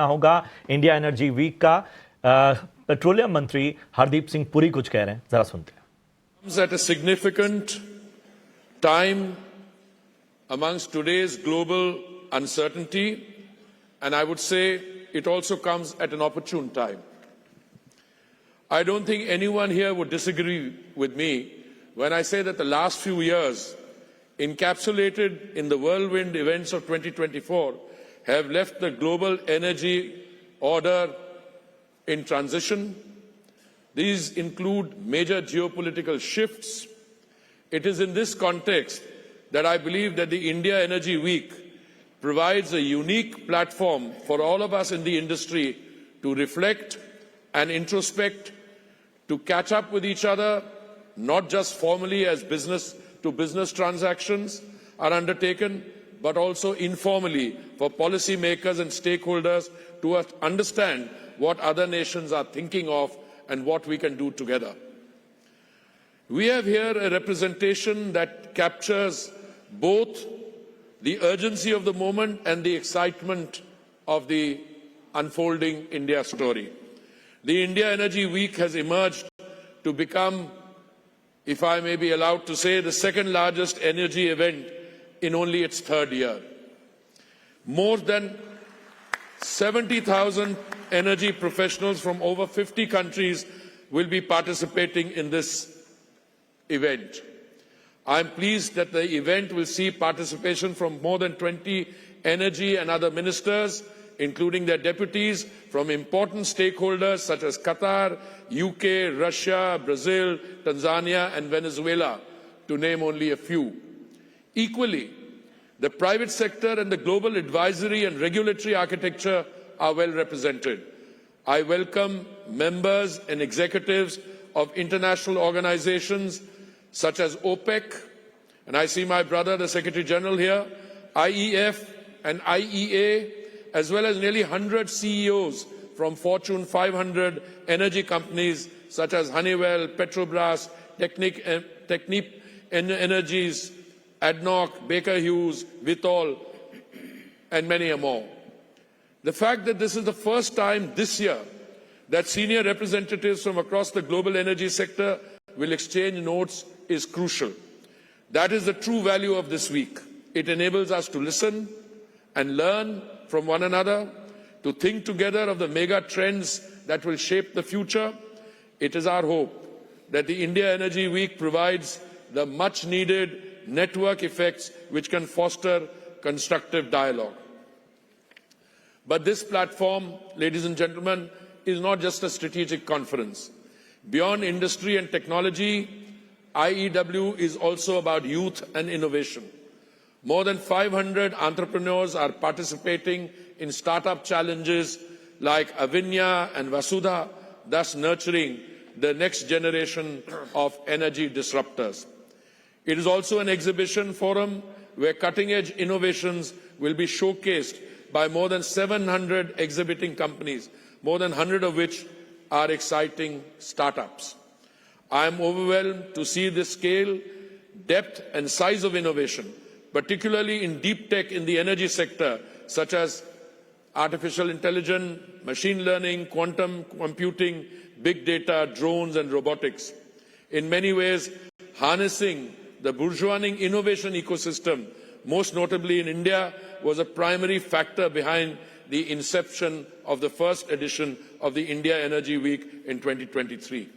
होगा India energy week का। Petroleum मंत्री हरदीप सिंह पुरी कुछ कह रहे हैं, जरा सुनते हैं। At a significant time amongst today's global uncertainty, and I would say it also comes at an opportune time. I don't think anyone here would disagree with me when I say that the last few years, encapsulated in the whirlwind events of 2024, have left the global energy order in transition. These include major geopolitical shifts. It is in this context that I believe that the India Energy Week provides a unique platform for all of us in the industry to reflect and introspect, to catch up with each other, not just formally as business-to-business transactions are undertaken, but also informally for policymakers and stakeholders to understand what other nations are thinking of and what we can do together. We have here a representation that captures both the urgency of the moment and the excitement of the unfolding India story. The India Energy Week has emerged to become, if I may be allowed to say, the second largest energy event in only its third year. More than 70,000 energy professionals from over 50 countries will be participating in this event. I am pleased that the event will see participation from more than 20 energy and other ministers, including their deputies, from important stakeholders such as Qatar, UK, Russia, Brazil, Tanzania and Venezuela, to name only a few. Equally, the private sector and the global advisory and regulatory architecture are well represented. I welcome members and executives of international organizations such as OPEC, and I see my brother, the Secretary General here, IEF and IEA, as well as nearly 100 CEOs from Fortune 500 energy companies such as Honeywell, Petrobras, Technip Energies, ADNOC, Baker Hughes, Vitol, and many more. The fact that this is the first time this year that senior representatives from across the global energy sector will exchange notes is crucial. That is the true value of this week. It enables us to listen and learn from one another, to think together of the mega trends that will shape the future. It is our hope that the India Energy Week provides the much needed network effects which can foster constructive dialogue. But this platform, ladies and gentlemen, is not just a strategic conference. Beyond industry and technology, IEW is also about youth and innovation. More than 500 entrepreneurs are participating in startup challenges like Avinya and Vasudha, thus nurturing the next generation of energy disruptors. It is also an exhibition forum where cutting-edge innovations will be showcased by more than 700 exhibiting companies, more than 100 of which are exciting startups. I am overwhelmed to see the scale, depth and size of innovation, particularly in deep tech in the energy sector, such as artificial intelligence, machine learning, quantum computing, big data, drones and robotics. In many ways, harnessing the burgeoning innovation ecosystem, most notably in India, was a primary factor behind the inception of the first edition of the India Energy Week in 2023.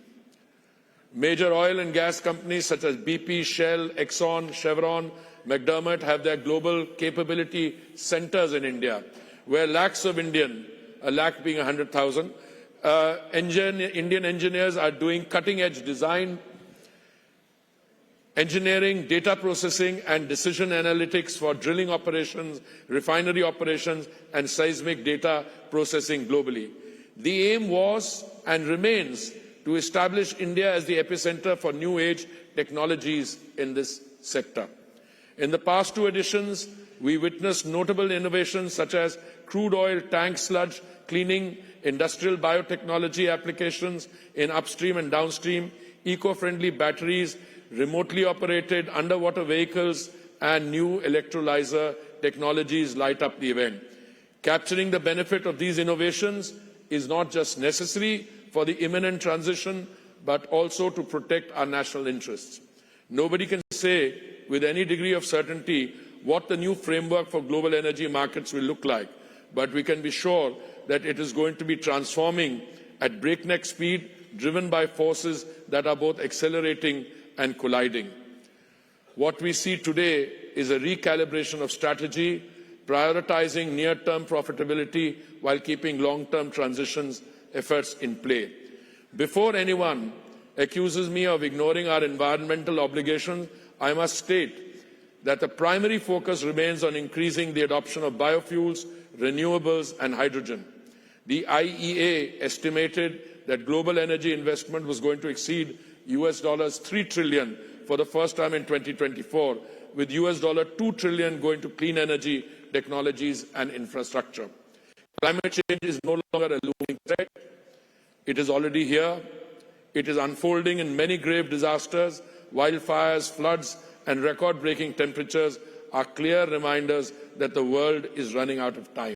Major oil and gas companies such as BP, Shell, Exxon, Chevron, McDermott have their global capability centers in India, where lakhs of a lakh being 100,000, Indian engineers are doing cutting-edge design, engineering, data processing and decision analytics for drilling operations, refinery operations and seismic data processing globally. The aim was and remains to establish India as the epicenter for new age technologies in this sector. In the past two editions, we witnessed notable innovations such as crude oil tank sludge cleaning, industrial biotechnology applications in upstream and downstream, eco-friendly batteries, remotely operated underwater vehicles and new electrolyzer technologies light up the event. Capturing the benefit of these innovations is not just necessary for the imminent transition, but also to protect our national interests. Nobody can say with any degree of certainty what the new framework for global energy markets will look like, but we can be sure that it is going to be transforming at breakneck speed, driven by forces that are both accelerating and colliding. What we see today is a recalibration of strategy, prioritizing near-term profitability while keeping long-term transitions efforts in play. Before anyone accuses me of ignoring our environmental obligations, I must state that the primary focus remains on increasing the adoption of biofuels, renewables and hydrogen. The IEA estimated that global energy investment was going to exceed $3 trillion for the first time in 2024, with $2 trillion going to clean energy, technologies and infrastructure. Climate change is no longer a looming threat. It is already here. It is unfolding in many grave disasters. Wildfires, floods and record-breaking temperatures are clear reminders that the world is running out of time.